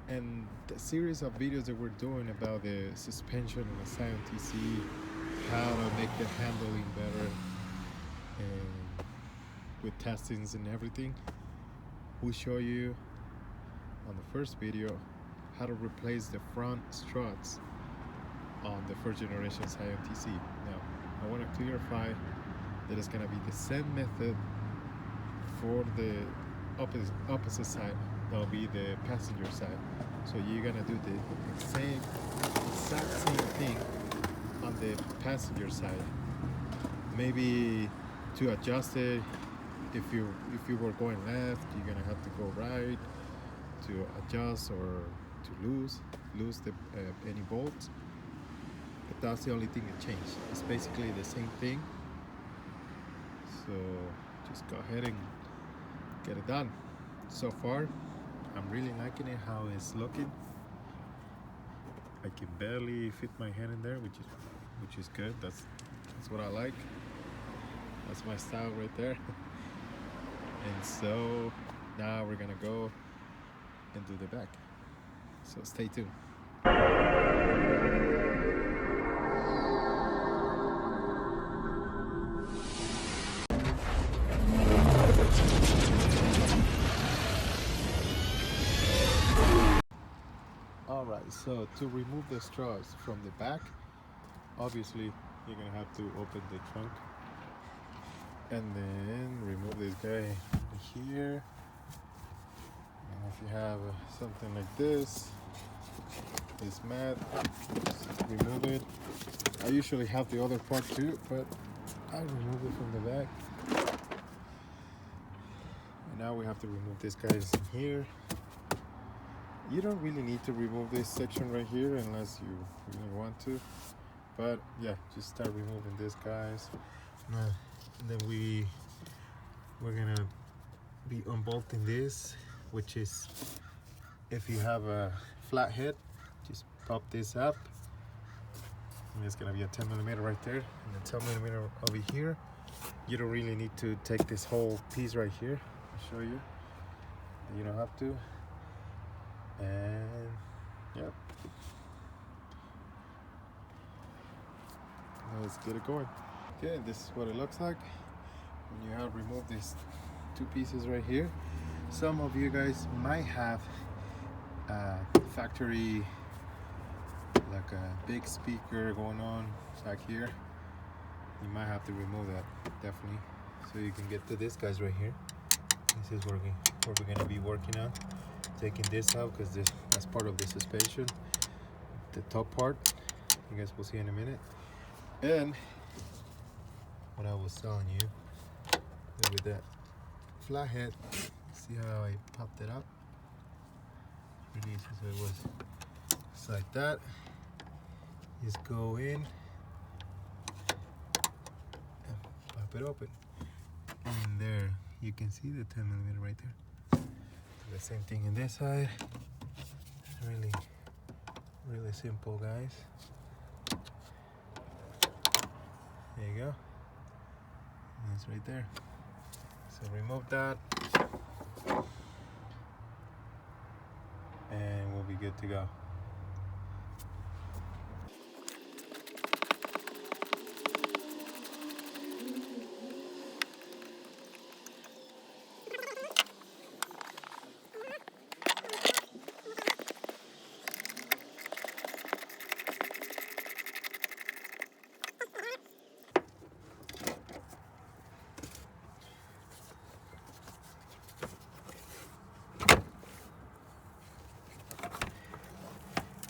And the series of videos that we're doing about the suspension on the Scion TC, how to make the handling better, and with testings and everything, we show you on the first video how to replace the front struts on the first generation Scion TC. Now, I want to clarify that it's going to be the same method for the opposite side. That'll be the passenger side. So you're gonna do the exact same thing on the passenger side. Maybe to adjust it, if you were going left, you're gonna have to go right to adjust or to lose the any bolts. But that's the only thing that changed. It's basically the same thing. So just go ahead and get it done. So far, I'm really liking it, how it's looking. I can barely fit my hand in there, which is good. That's what I like. That's my style right there. And so now we're gonna go and do the back. So stay tuned. Alright, so to remove the struts from the back, obviously you're gonna have to open the trunk and then remove this guy here. And if you have something like this mat, just remove it. I usually have the other part too, but I remove it from the back. And now we have to remove this guys in here. You don't really need to remove this section right here unless you really want to, but yeah, just start removing this guys. And then we're gonna be unbolting this, which is, if you have a flat head, just pop this up, and it's gonna be a 10mm right there, and a 10mm over here. You don't really need to take this whole piece right here. I'll show you. You don't have to. And yep, let's get it going. Okay, this is what it looks like when you have removed these two pieces right here. Some of you guys might have a factory, like a big speaker going on back here. You might have to remove that, definitely, so you can get to this guys right here. This is what we're going to be working on. Taking this out because that's part of the suspension, the top part. You guys will see in a minute. And what I was telling you, with that flat head, see how I popped it up? Release it, so it was just like that. Just go in and pop it open, and there you can see the 10mm right there. The same thing in this side. Really simple, guys. There you go. And it's right there. So remove that, and we'll be good to go.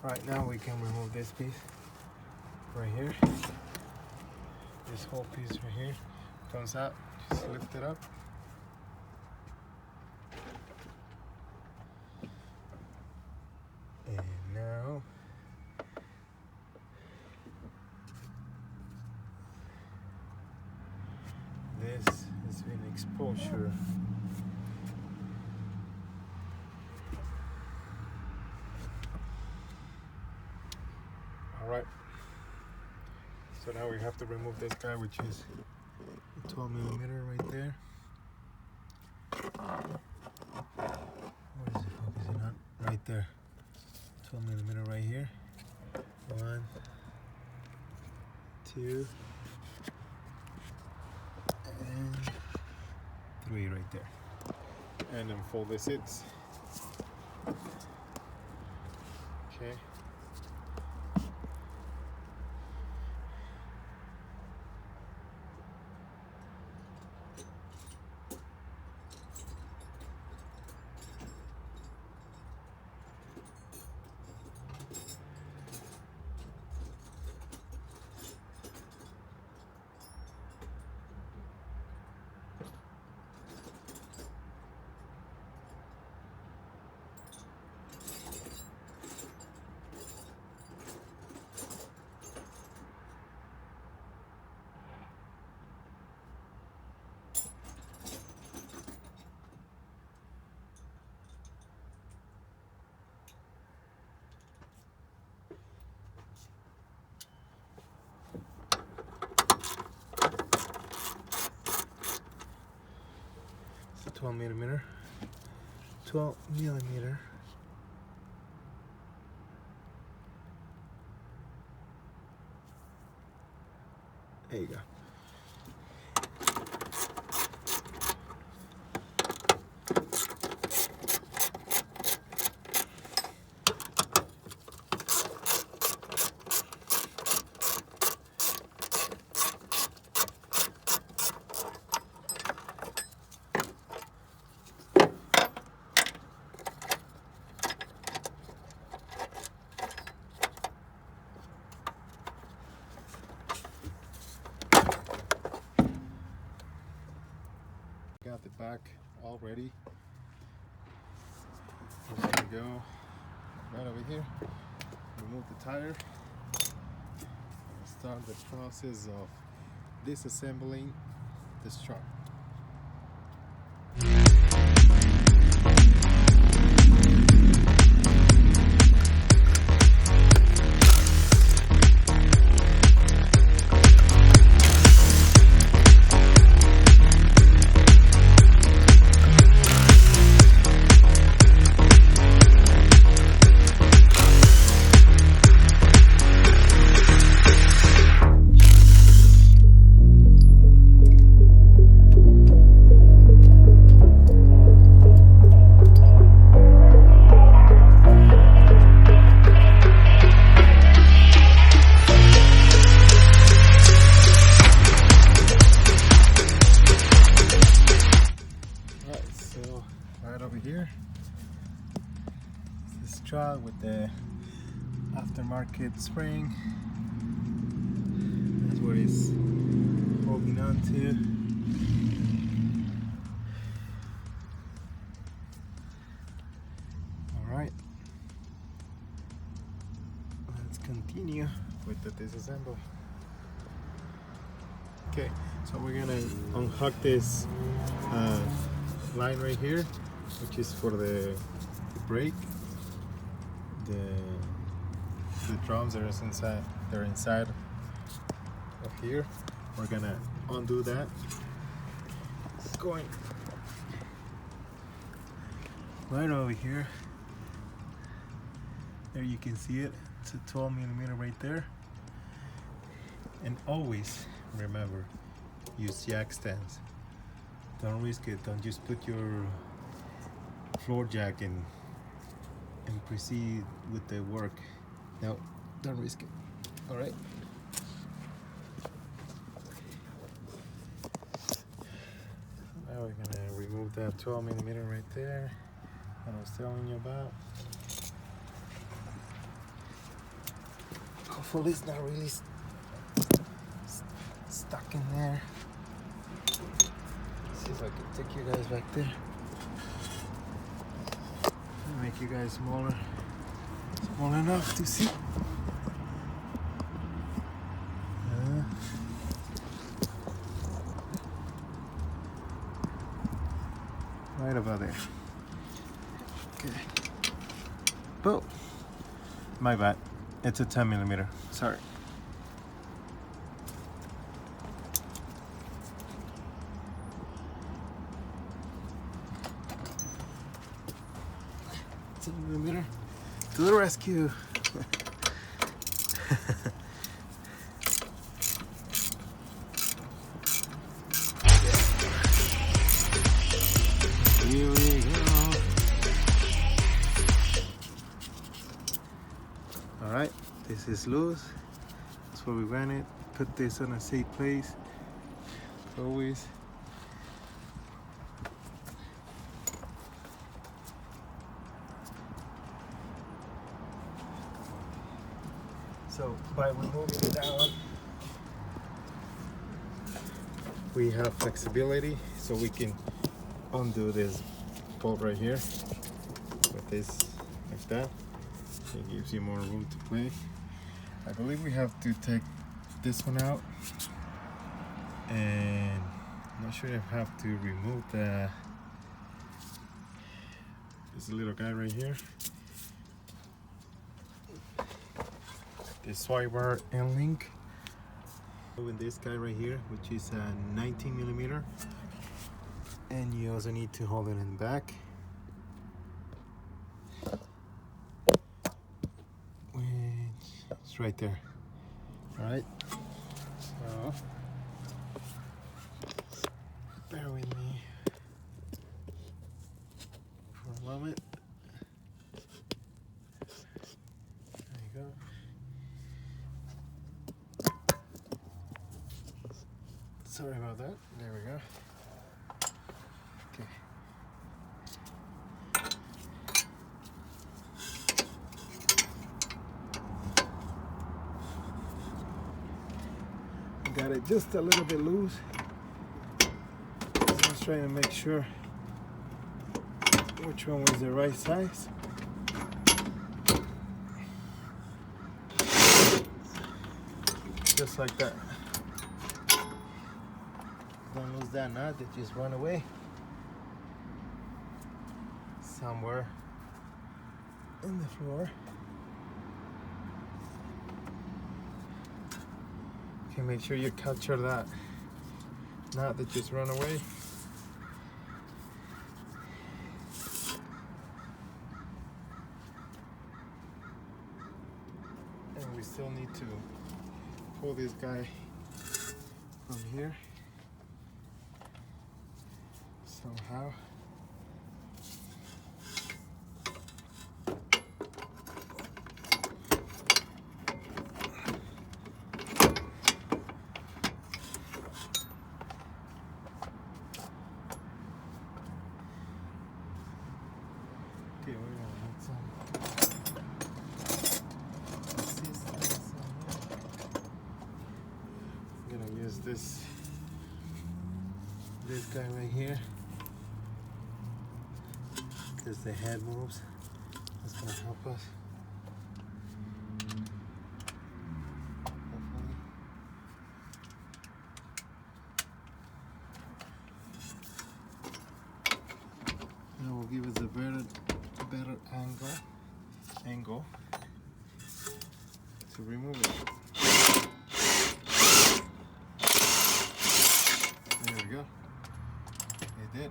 Right now we can remove this piece right here. This whole piece right here comes out. Just lift it up. And now this is an exposure. Alright, so now we have to remove this guy, which is 12mm right there. Where is it focusing on? Right there. 12 millimeter right here. 1, 2, and 3 right there. And then fold the seats. Okay. It's a 12 millimeter. 12 millimeter. There you go. Got the back all ready. We're gonna go right over here, remove the tire, and start the process of disassembling the strut. Right over here, it's the strut with the aftermarket spring. That's what it's holding on to. All right, let's continue with the disassembly. Okay, so we're gonna unhook this line right here, which is for the brake. The drums that are inside, they're inside of here. We're gonna undo that. It's going right over here. There you can see it. It's a 12 millimeter right there. And always remember, use jack stands. Don't risk it. Don't just put your floor jack in and proceed with the work. No, don't risk it. All right. Now we're gonna remove that 12 millimeter right there that I was telling you about. Hopefully it's not really stuck in there. See if I can take you guys back there. Make you guys smaller, small enough to see. Right about there. Okay. Oh, my bad. It's a 10 millimeter. Sorry. Millimeter. To the rescue. Here we go. All right, this is loose. That's where we ran it. Put this on a safe place. Always. So by removing it down, we have flexibility, so we can undo this bolt right here with this like that. It gives you more room to play. I believe we have to take this one out, and I'm not sure if I have to remove this little guy right here. The swipe bar and link. Moving this guy right here, which is a 19 millimeter, and you also need to hold it in the back. It's right there. All right. So bear with me for a moment. There you go. Sorry about that. There we go. Okay. Got it just a little bit loose. So I was trying to make sure which one was the right size. Just like that. Don't lose that knot, it just run away somewhere in the floor. Okay, make sure you capture that knot that just run away. And we still need to pull this guy from here somehow. Okay, we're gonna need some assistance on here. I'm gonna use this guy right here, because the head moves. That's gonna help us. Hopefully. That will give us a better angle to remove it. There we go. It did.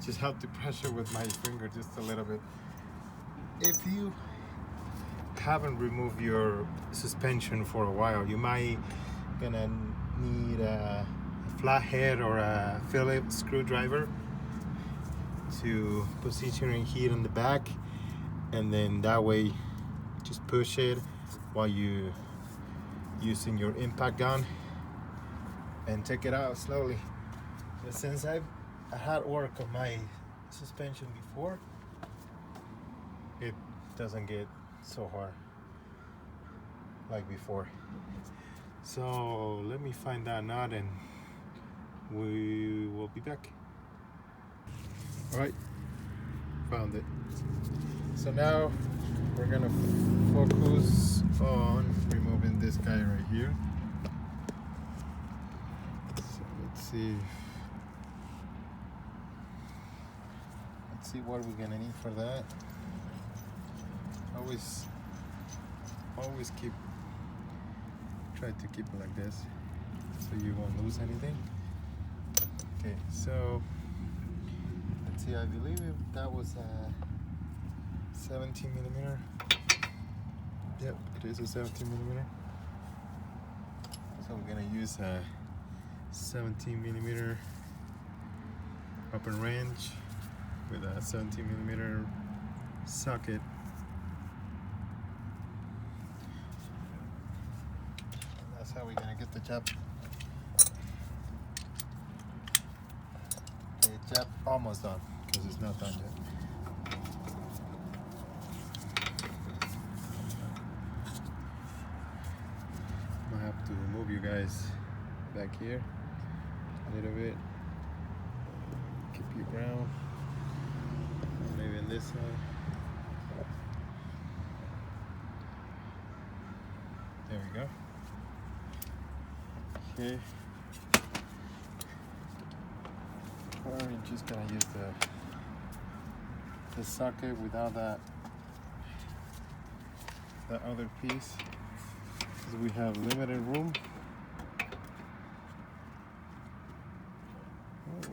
Just have to pressure with my finger just a little bit. If you haven't removed your suspension for a while, you might gonna need a flathead or a Phillips screwdriver to position it here in the back, and then that way just push it while you using your impact gun and take it out slowly. But since I had work on my suspension before, it doesn't get so hard like before. So let me find that knot and we will be back. All right, found it. So now we're gonna focus on removing this guy right here. So let's see what we're gonna need for that. Always try to keep it like this so you won't lose anything. Okay, so let's see, I believe that was a 17 millimeter. Yep, it is a 17 millimeter. So we're gonna use a 17 millimeter open range with a 17 millimeter socket. That's how we're gonna get the job. The job almost done because it's not done yet. I have to move you guys back here a little bit. Keep you ground. Maybe on this side. There we go. Okay. Or you're just gonna use the socket without that other piece. We have limited room.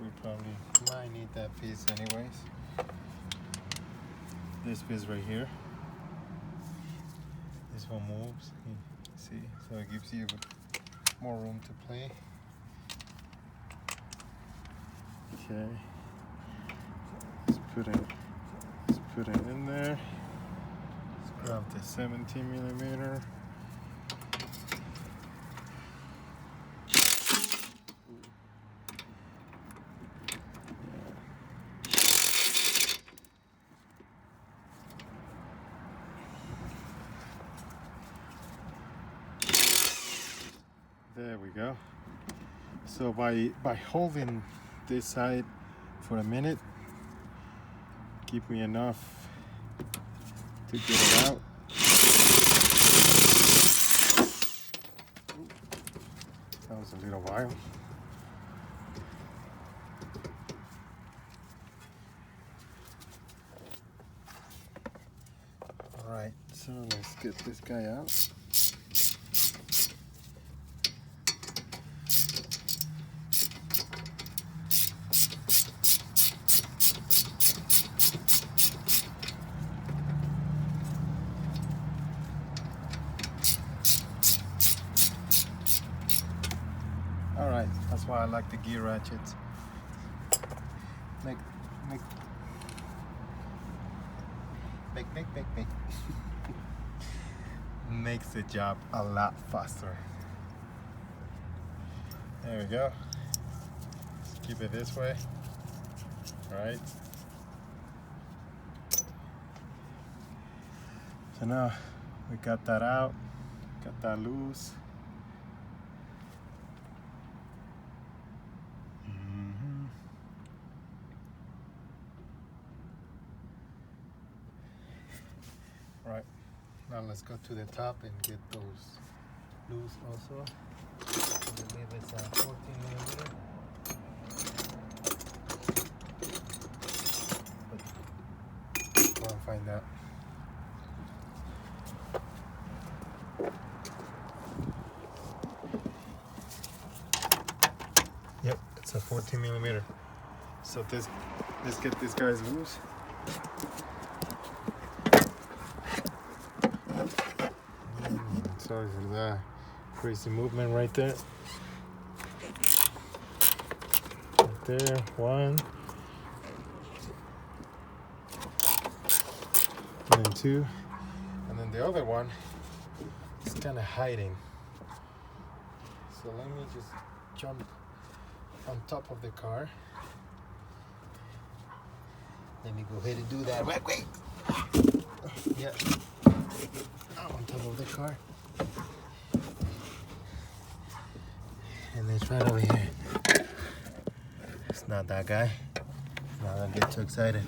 We probably might need that piece anyways. This piece right here. This one moves. See, so it gives you more room to play. Okay. Let's put it in there. Let's grab the 17 millimeter. There we go. So by holding this side for a minute, give me enough to get it out. That was a little while. All right, so let's get this guy out. All right, that's why I like the gear ratchets. Make. Makes the job a lot faster. There we go. Let's keep it this way. All right. So now we got that out, got that loose. Right, now let's go to the top and get those loose also. I believe it's a 14 millimeter. But go and find out. Yep, it's a 14 millimeter. So let's get these guys loose. Sorry for that crazy movement right there. Right there, one. And then two. And then the other one is kind of hiding. So let me just jump on top of the car. Let me go ahead and do that. Wait. Yeah. On top of the car. And it's right over here. It's not that guy. Not gonna get too excited.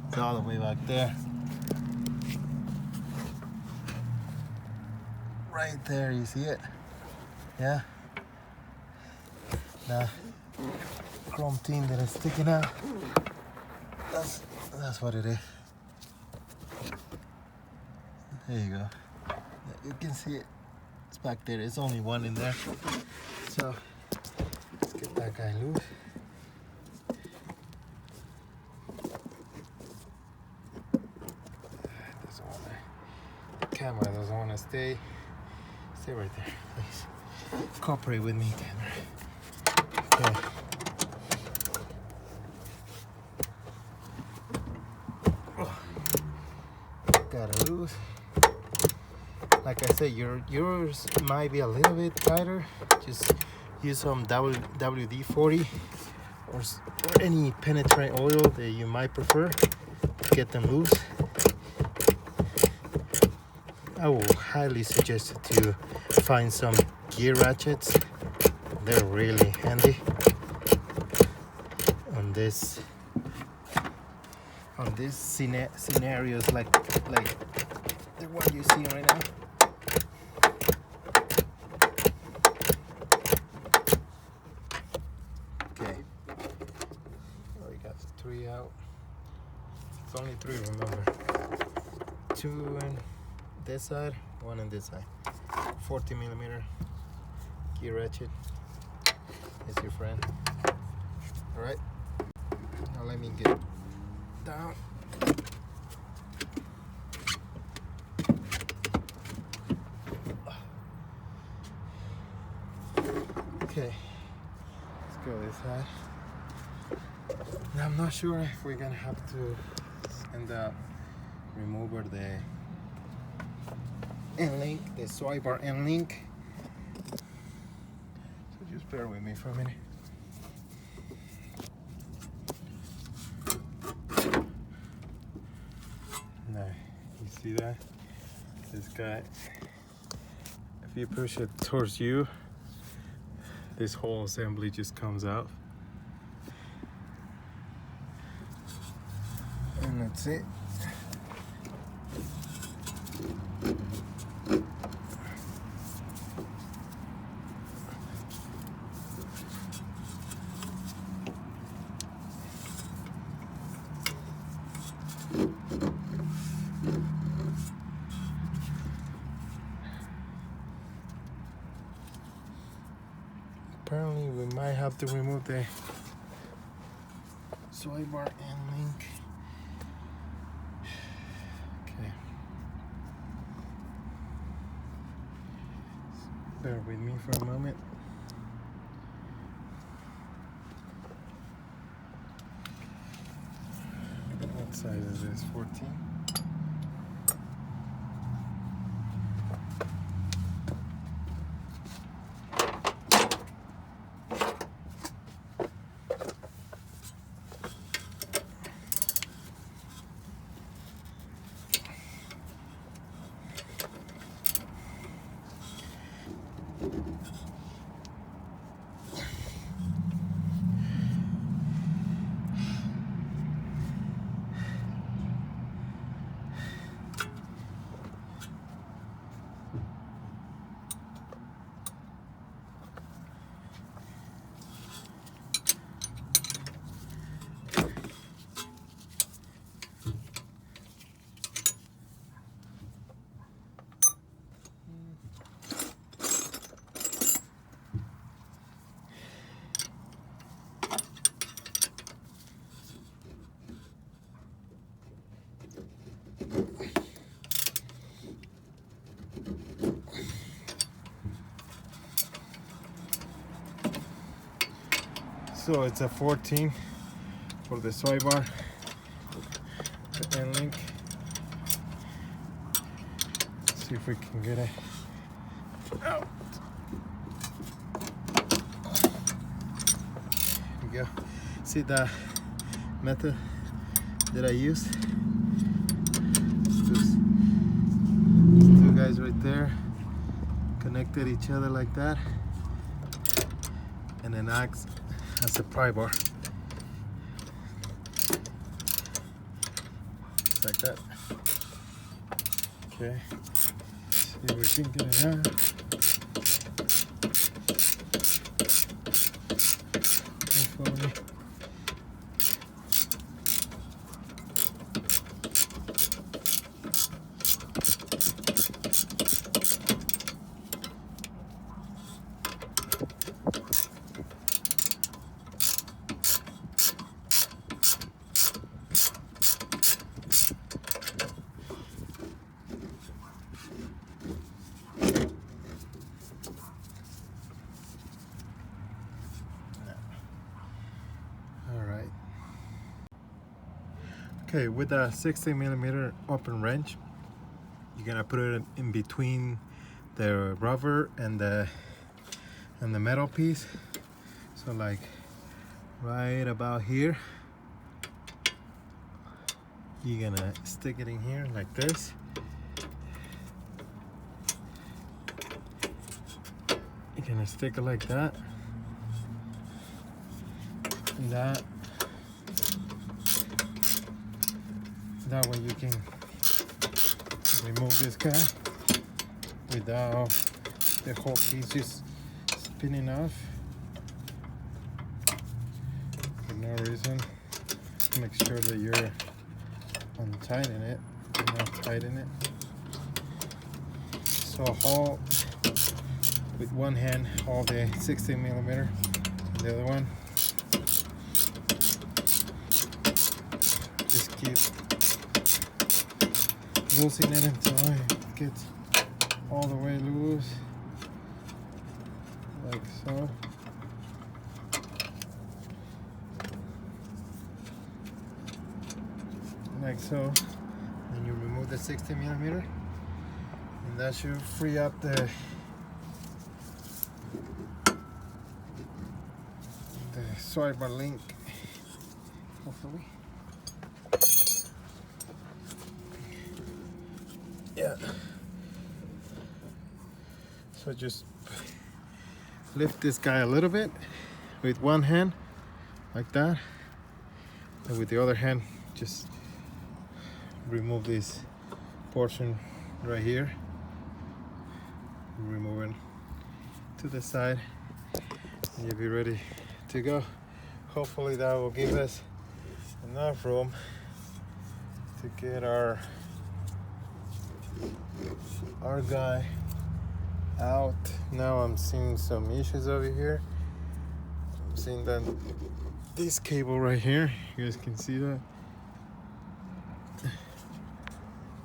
It's all the way back there. Right there, you see it? Yeah? The chrome tin that is sticking out. That's what it is. There you go. You can see it. It's back there. There's only one in there. So let's get that guy loose. camera doesn't want to stay right there, please. Cooperate with me, camera. Okay. Gotta loose. Like I said, yours might be a little bit tighter. Just use some WD-40 or any penetrant oil that you might prefer to get them loose. I will highly suggest to find some gear ratchets. They're really handy on this scenarios like the one you see right now. Okay, we got 3 out. It's only 3, remember. 2 on this side, 1 on this side. 40mm gear ratchet is your friend. All right, now let me get down. Okay, let's go this side. Now I'm not sure if we're gonna have to end up remove the end link, the swipe bar end link. So just bear with me for a minute. Now, you see that? This guy, if you push it towards you, this whole assembly just comes out. And that's it. Apparently we might have to remove the swipe bar end link. Okay. Bear with me for a moment. What size is this? 14? So it's a 14 for the swipe bar, the end link. Let's see if we can get it out. There we go. See the method that I used? These two guys right there connected each other like that, and then acts as a pry bar. Just like that. Okay. See if we can get it out. Hopefully. Okay, with a 60mm open wrench, you're gonna put it in between the rubber and the metal piece. So like right about here, you're gonna stick it in here like this. You're gonna stick it like that. And that way you can remove this guy without the whole piece just spinning off for no reason. Make sure that you're untightening it, not tighten it. So hold with one hand, hold the 60mm, and the other one just keep loosening it until it gets all the way loose, like so. Like so. Then you remove the 60mm, and that should free up the swipe bar link, hopefully. Yeah. So just lift this guy a little bit with one hand, like that, and with the other hand, just remove this portion right here. Remove it to the side, and you'll be ready to go. Hopefully that will give us enough room to get our guy out. Now I'm seeing some issues over here. I'm seeing that this cable right here, you guys can see that.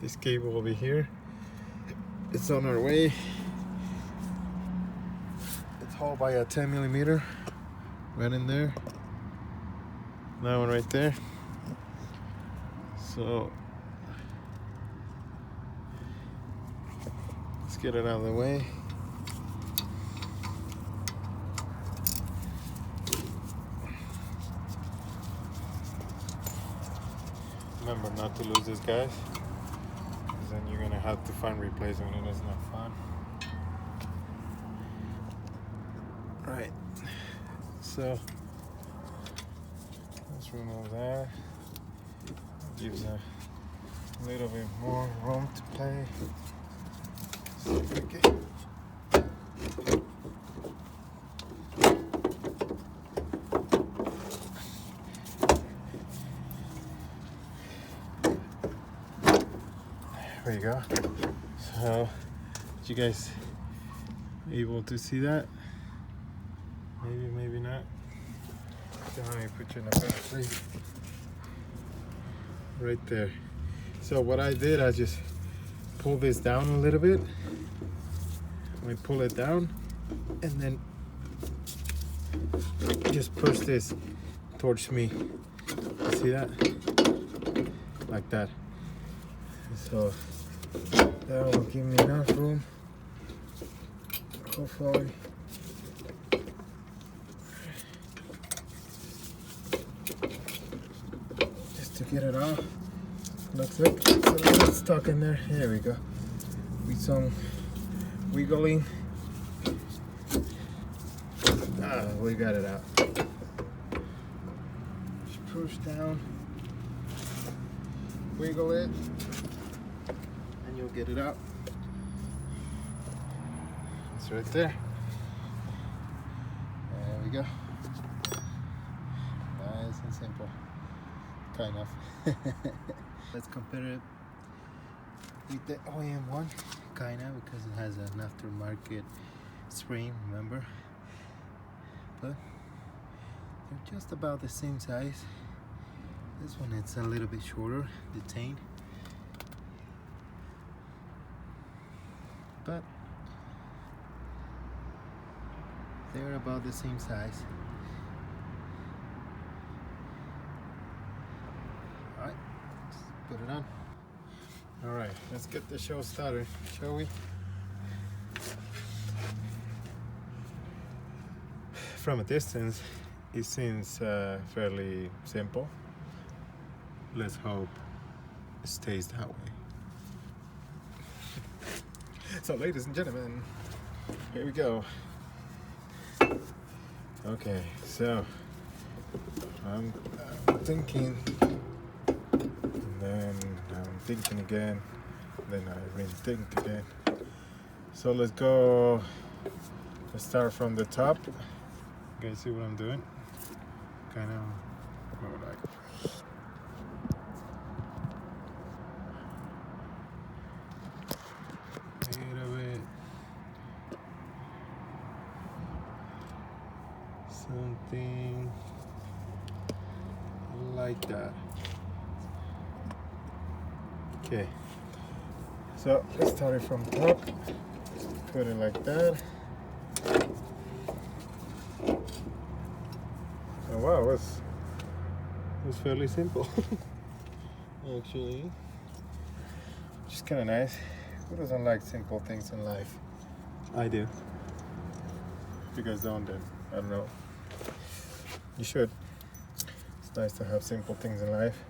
This cable over here, it's on our way. It's held by a 10mm right in there. That one right there. So let's get it out of the way. Remember not to lose this, guys, because then you're gonna have to find replacement and it's not fun. Right, so let's remove that. Gives a little bit more room to play. Okay. There you go. So, did you guys able to see that? Maybe, maybe not. So let me put you in a better place. Right there. So what I did, I just pulled this down a little bit. I pull it down and then just push this towards me. See that? Like that. So that will give me enough room, hopefully. Just to get it off. Looks like it's a little stuck in there. Here we go. With some wiggling. We got it out. Just push down, wiggle it, and you'll get it out. It's right there. There we go. Nice and simple. Kind of. Let's compare it with the OEM one, kind of, because it has an aftermarket spring, remember? But they're just about the same size. This one it's a little bit shorter, the Tein, but they're about the same size. Alright, Put it on. All right, let's get the show started, shall we? From a distance, it seems fairly simple. Let's hope it stays that way. So, ladies and gentlemen, here we go. Okay, so I'm thinking, and then I'm thinking again, then I rethink again. So let's go. Let's start from the top. You guys see what I'm doing? Kind of go like. Wait a bit. Something like that. Okay. So let's start it from top. Put it like that. Oh wow, it was fairly simple. Actually, just kind of nice. Who doesn't like simple things in life? I do. If you guys don't, then I don't know. You should. It's nice to have simple things in life.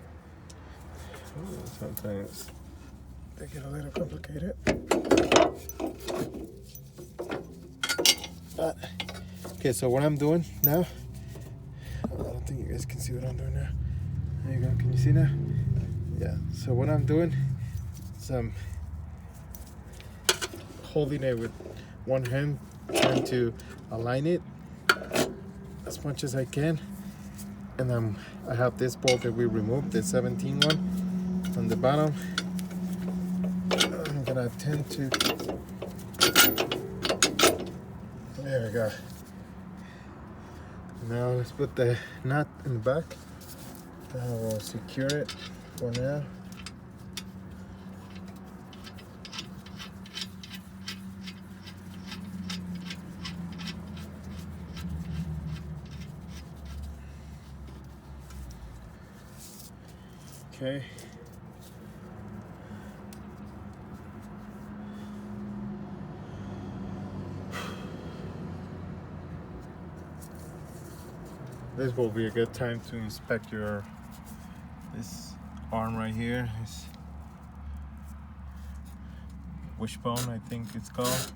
Ooh, sometimes they get a little complicated. But, okay, so what I'm doing now, I don't think you guys can see what I'm doing now. There you go, can you see now? Yeah, so what I'm doing is I'm holding it with one hand, trying to align it as much as I can. And I have this bolt that we removed, the 17 one on the bottom. I'm gonna attempt to, there we go. Now let's put the nut in the back. That will secure it for now. Okay. This will be a good time to inspect this arm right here. This wishbone, I think it's called.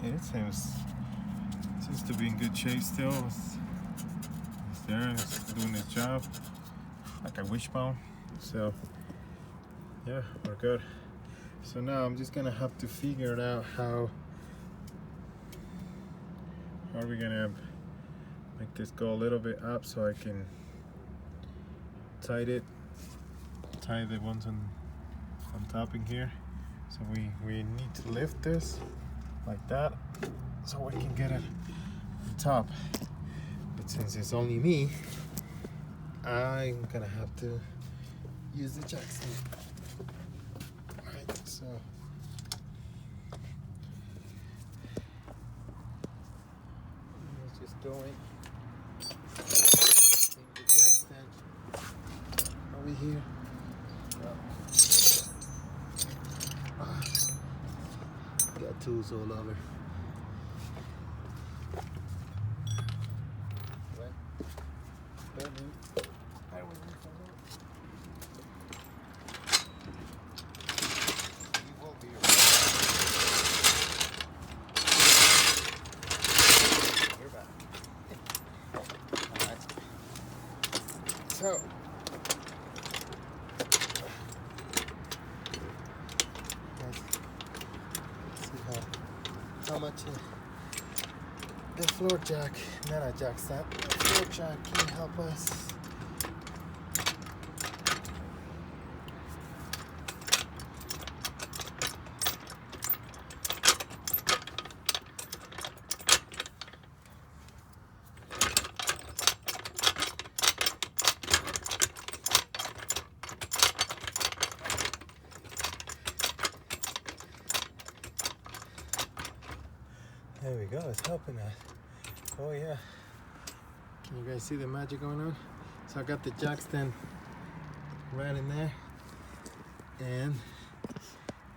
It seems to be in good shape still. It's there, it's doing its job like a wishbone. So yeah, we're good. So now I'm just gonna have to figure out how are we gonna make this go a little bit up so I can tie the ones on top in here. So we need to lift this like that so we can get it on top. But since it's only me, I'm gonna have to use the jackson. Right, so let's just go in. Take the jackson over here. Got tools all over. So, let's see how much the floor jack, not a jack stand, the floor jack can help us. There we go, it's helping us. Oh yeah. Can you guys see the magic going on? So I got the jack stand right in there, and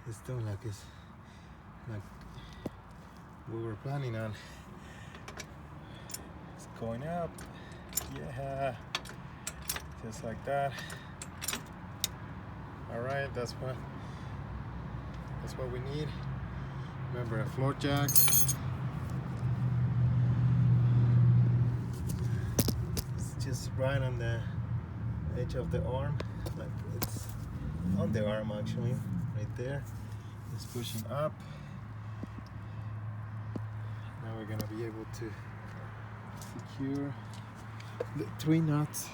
it's doing like we were planning on. It's going up, yeah, just like that. All right, that's what we need. Remember, a floor jack. It's just right on the edge of the arm, like it's on the arm actually, right there. It's pushing up. Now we're gonna be able to secure the 3 nuts.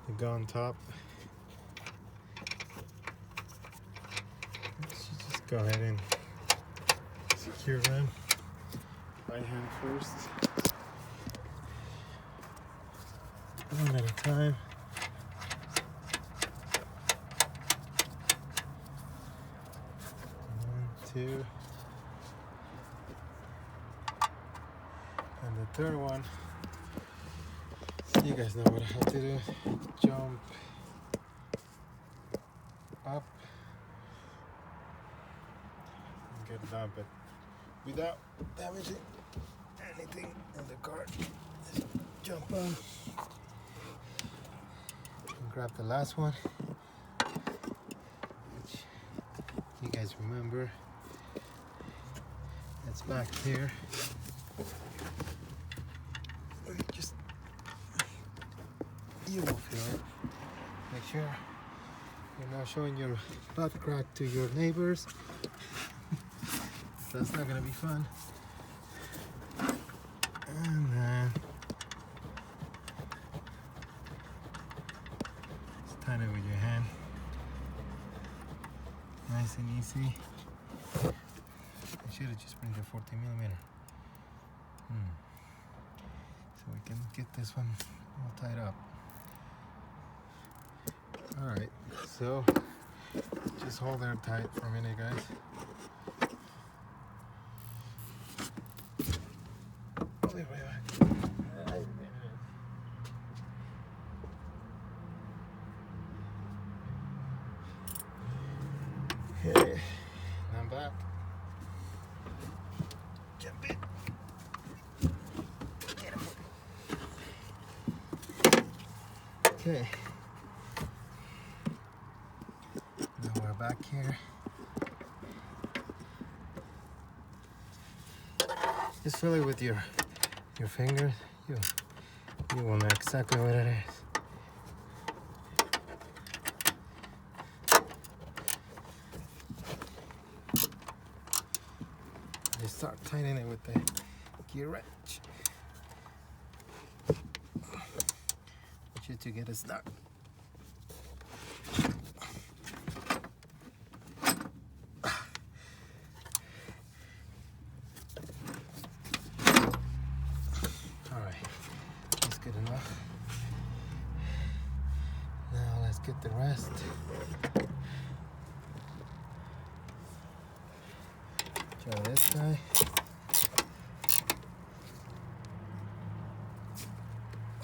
They go on top. Let's just go ahead and secure them by hand first, one at a time. One, two, and the third one, you guys know what I have to do. Jump up and get it done, but without damaging anything in the cart. Just jump on and grab the last one, which you guys remember, it's back here. You will feel it. Make sure you're not showing your butt crack to your neighbors. That's not gonna be fun. And then just tighten it with your hand. Nice and easy. I should have just bring the 14mm. So we can get this one all tied up. Alright, so just hold there tight for a minute, guys. Wait. Okay, I'm back. Jump in. Get him. Okay. Now we're back here. Just feel it with your fingers. You will know exactly what it is. Just start tightening it with the gear wrench. Want you to get it stuck. Good enough. Now let's get the rest. Try this guy.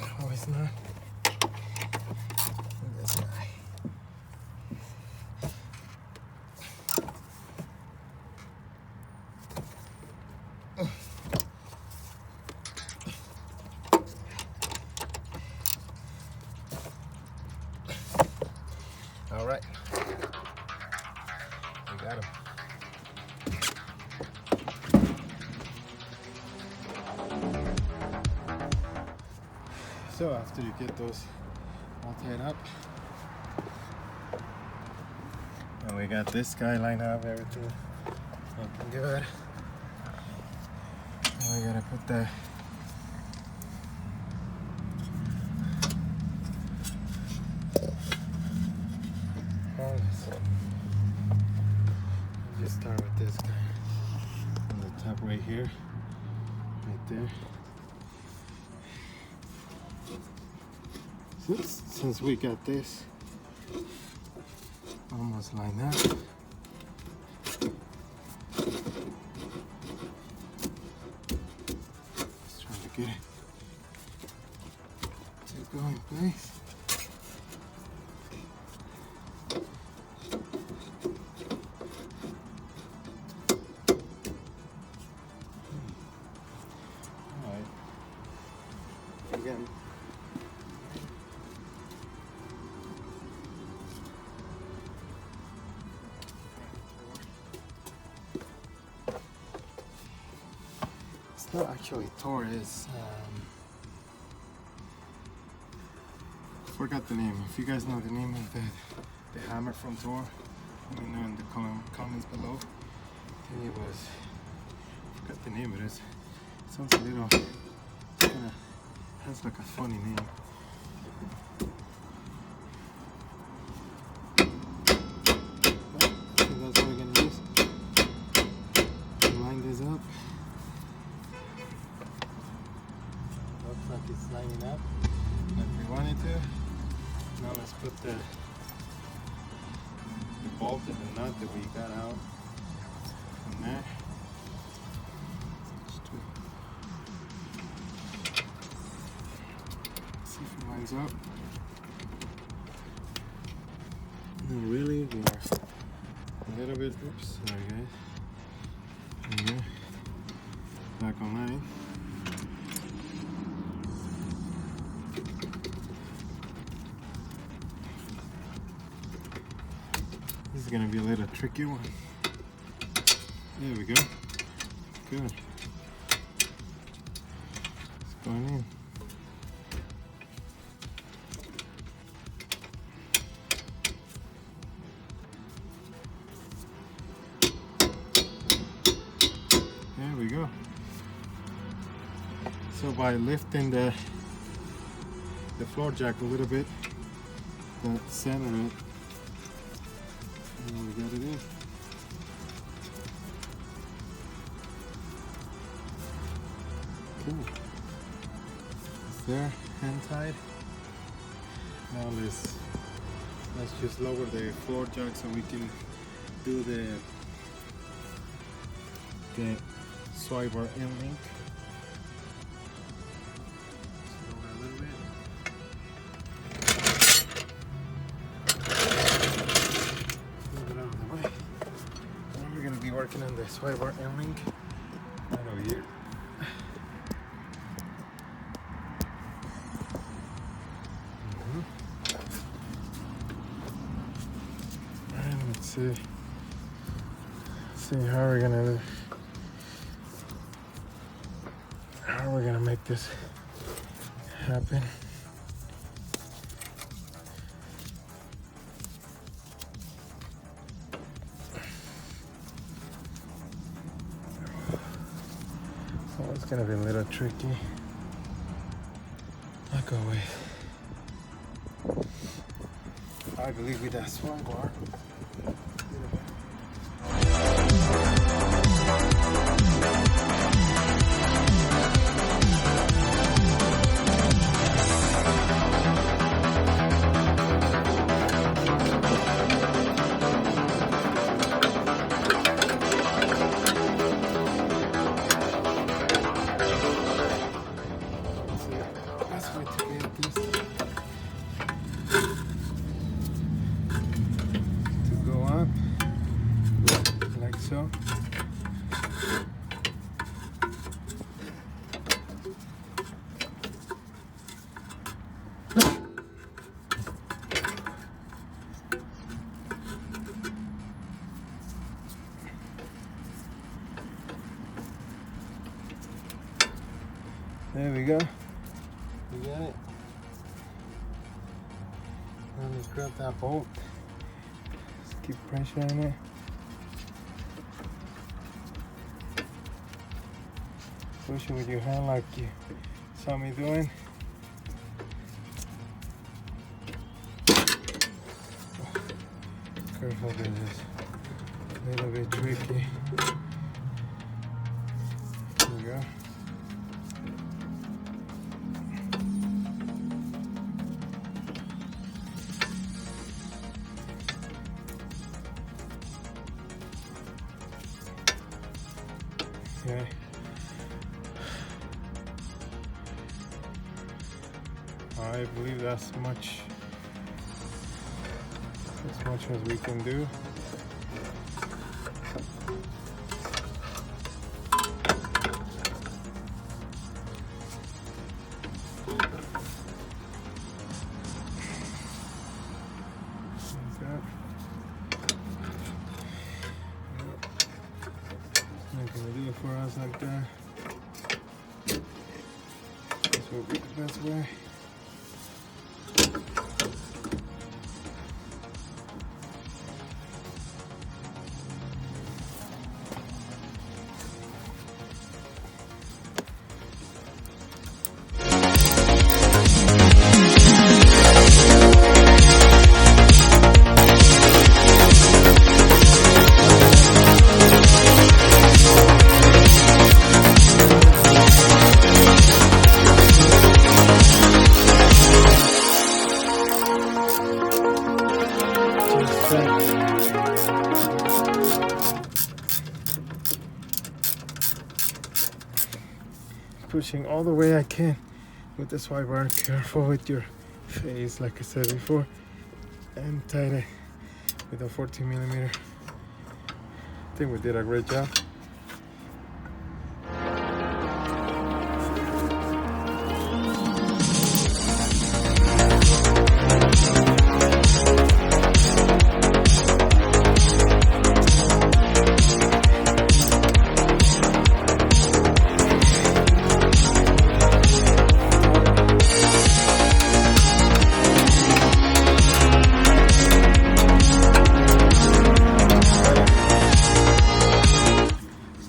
Oh, it's not. And this guy. All right, we got him. So after you get those all tied up, and we got this guy lined up, everything looking good. Now we gotta put the just start with this guy on the top right here, right there. Since we got this almost lined up, get it to go in place. Alright. Again. It's not actually Tor, it's forgot the name. If you guys know the name of the hammer from Tor, let me know in the comments below. I think it was, forgot the name of it. It sounds a little, it's kinda has like a funny name. I think that's what we're gonna use. Line this up. Looks like it's lining up like we want it to. Now let's put the bolt and the nut that we got out from there. See if it lines up. No, really, we are a little bit, oops, sorry guys. There we go. Back online. This is gonna be a little tricky one. There we go. Good. It's going in. There we go. So by lifting the floor jack a little bit, the center it, and we got it in. Cool. It's there, hand tied. Now let's just lower the floor jack so we can do the swivel end link. Working on the swivel end link right over here. And let's see how we're gonna make this happen. It's gonna be a little tricky. I'll go with, I believe, with that swung bar. So there we go. We got it. Now let's grab that bolt. Just keep pressuring it. Push it with your hand like you saw me doing. Careful, this is a little bit tricky. There we go. Okay. I believe that's as much as we can do. Not gonna do it for us like that. That's what we the best way. Pushing all the way I can with the swipe bar. Careful with your face, like I said before, and tight it with a 14mm. I think we did a great job.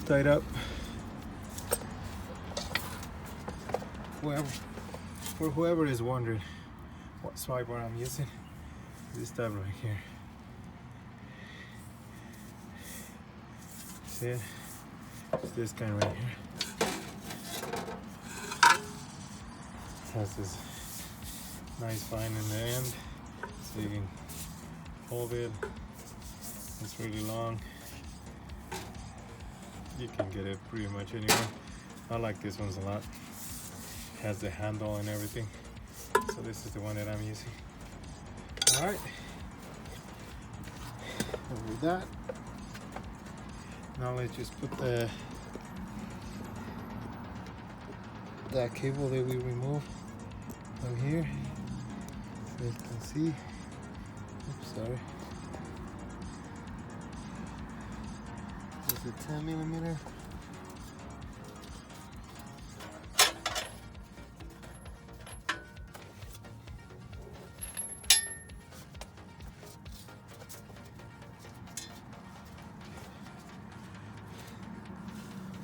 Tied up. For whoever is wondering what swipe bar I'm using, this tab right here. See it? It's this kind right here. Has this nice vine in the end, so you can hold it. It's really long. You can get it pretty much anywhere. I like this ones a lot. It has the handle and everything. So this is the one that I'm using. Alright. And with that, now let's just put that cable that we removed down here. So you can see. Oops, sorry. It's a 10mm.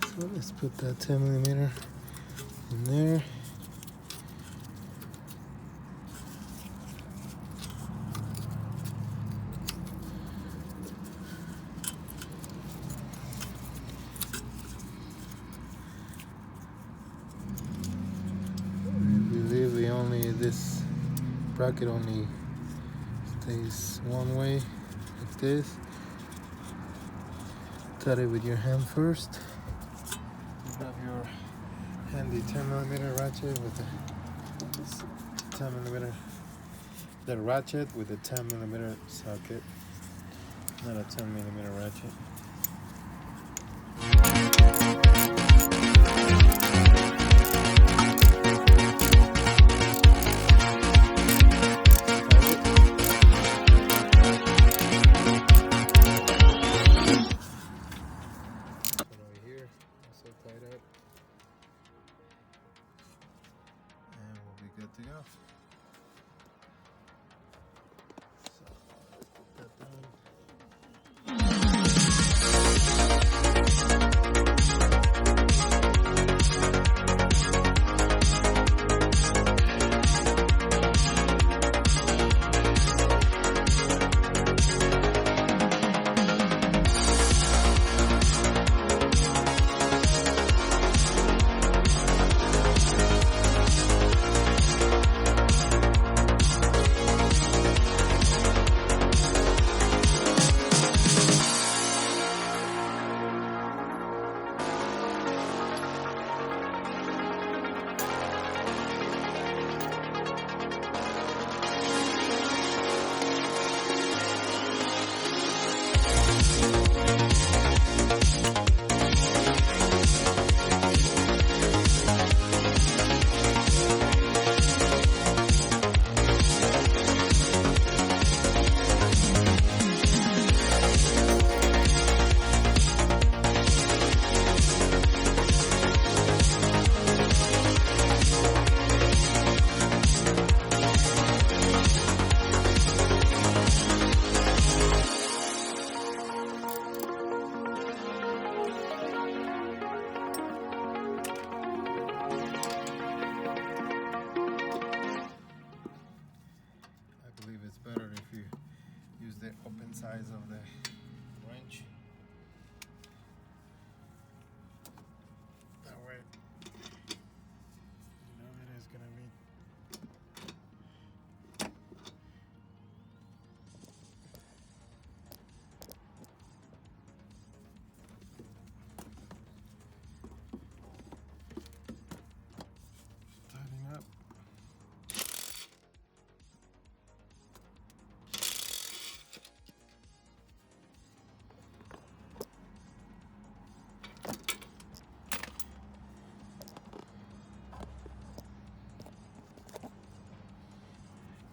So let's put that 10mm in there. This bracket only stays one way, like this. Tight it with your hand first. You grab your handy 10mm ratchet with the 10mm. The ratchet with the 10mm socket, not a 10mm ratchet. Good to go. So let's put that down.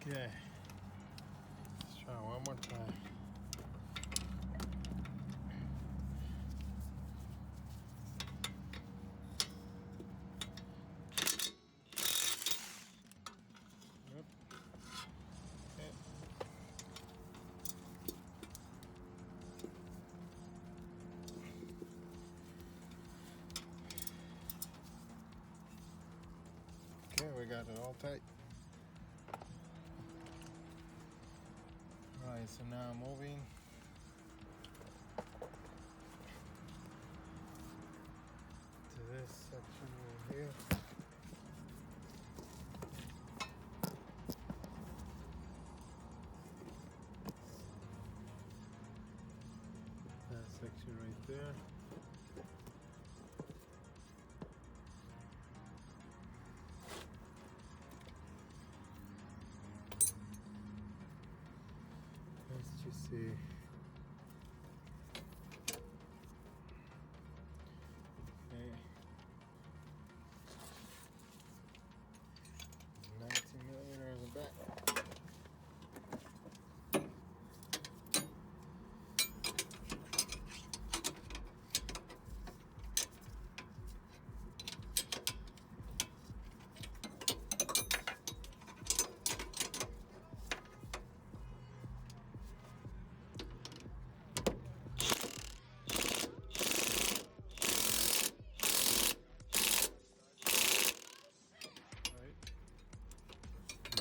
Okay, let's try one more time. Yep. Okay. Okay, we got it all tight. Alright, so now I'm moving to this section right here. That section right there. Let's just see. Okay. 19mm in the back.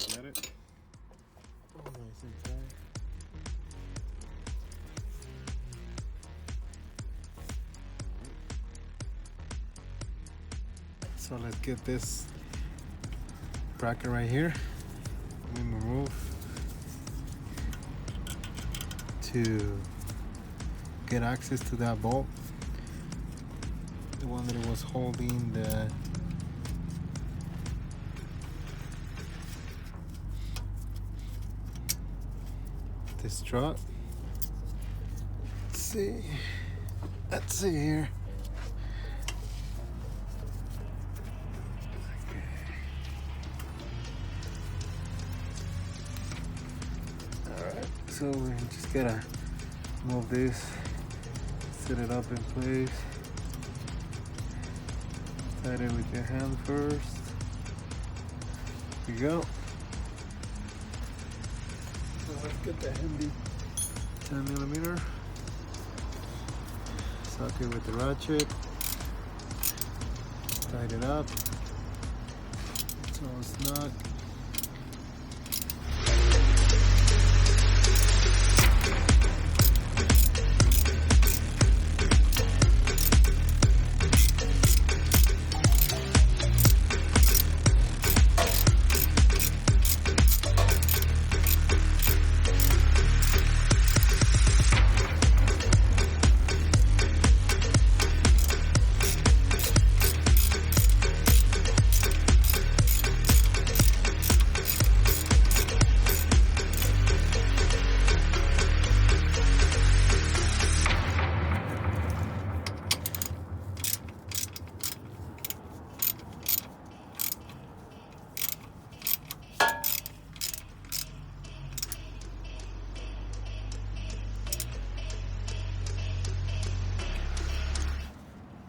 Get it? Oh, nice and tight. So let's get this bracket right here. We move to get access to that bolt, the one that was holding the strut. Let's see here. Alright, so we just gotta move this, set it up in place, tight it with your hand first. Here you go. So let's get the handy 10mm. Socket with the ratchet. Tight it up. It's all snug.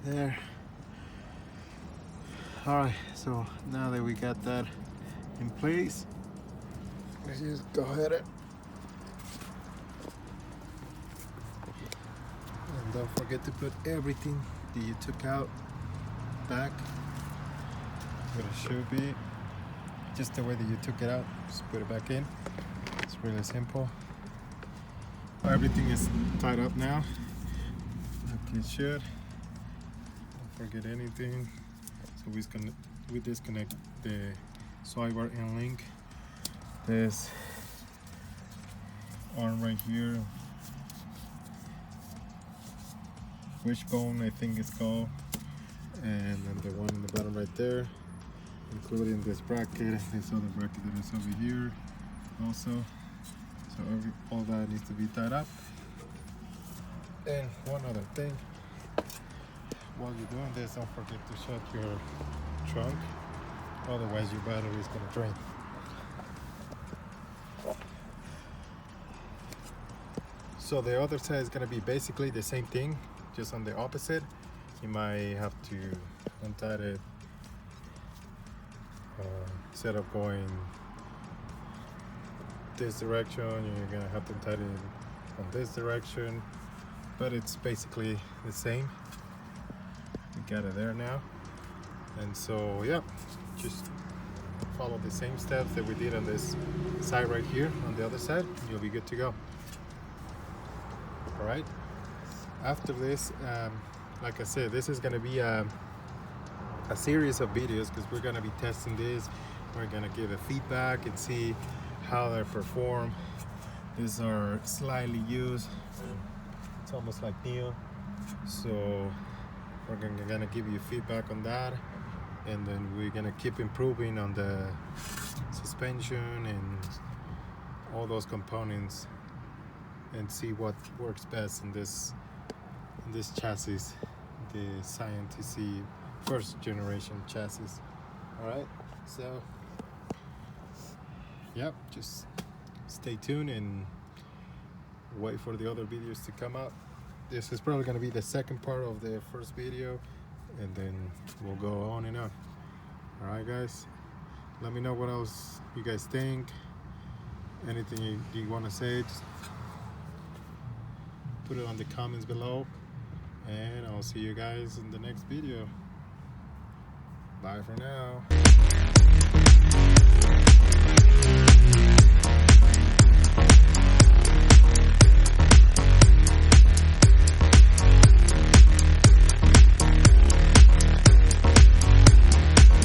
There. All right, so now that we got that in place, let's just go ahead and don't forget to put everything that you took out back where it should be, just the way that you took it out. Just put it back in. It's really simple. Everything is tied up now like it should. Forget anything. So we disconnect the swivel and link. This arm right here, wishbone I think it's called, and then the one in the bottom right there, including this bracket, this other bracket that is over here also. So all that needs to be tied up. And one other thing, while you're doing this, don't forget to shut your trunk, otherwise your battery is going to drain. So the other side is gonna be basically the same thing, just on the opposite. You might have to untie it instead of going this direction, you're gonna have to untie it on this direction, but it's basically the same. We got it there now, and so yeah, just follow the same steps that we did on this side right here. On the other side, you'll be good to go. All right, after this, like I said, this is gonna be a series of videos because we're gonna be testing this. We're gonna give a feedback and see how they perform. These are slightly used. It's almost like new. So we're gonna give you feedback on that, and then we're gonna keep improving on the suspension and all those components, and see what works best in this chassis, the Scion TC first generation chassis. All right, so yep, just stay tuned and wait for the other videos to come up. This is probably going to be the second part of the first video, and then we'll go on and on. All right, guys, let me know what else you guys think. Anything you want to say, just put it on the comments below, and I'll see you guys in the next video. Bye for now.